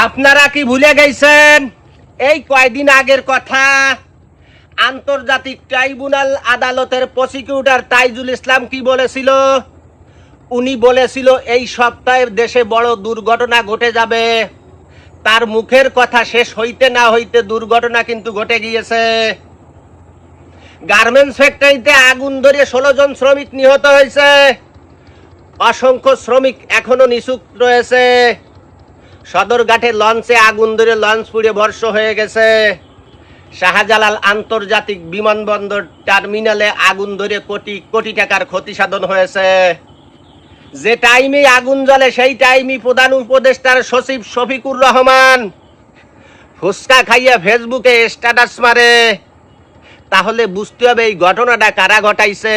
আপনারা কি ভুলে গেছেন এই কয়দিন আগের কথা? আন্তর্জাতিক ট্রাইব্যুনাল আদালতের প্রসিকিউটর তাইজুল ইসলাম কি বলেছিল? উনি বলেছিল এই সপ্তাহে দেশে বড় দুর্ঘটনা ঘটে যাবে। তার মুখের কথা শেষ হইতে না হইতে দুর্ঘটনা কিন্তু ঘটে গিয়েছে। গার্মেন্টস ফ্যাক্টরিতে আগুন ধরে 16 জন শ্রমিক নিহত হয়েছে। অসংখ্য শ্রমিক এখনো নিখোঁজ রয়েছে। সদরঘাটে লঞ্চে আগুন ধরে লঞ্চ পুড়ে ভস্ম হয়ে গেছে। শাহজালাল আন্তর্জাতিক বিমানবন্দর টার্মিনালে আগুন ধরে কোটি কোটি টাকার ক্ষতি সাধন হয়েছে। যে টাইমে আগুন জ্বলে সেই টাইমে প্রধান উপদেষ্টার সচিব শফিকুর রহমান ফুচকা খাইয়া ফেসবুকে স্ট্যাটাস মারে। তাহলে বুঝতে হবে এই ঘটনাটা কারা ঘটাইছে।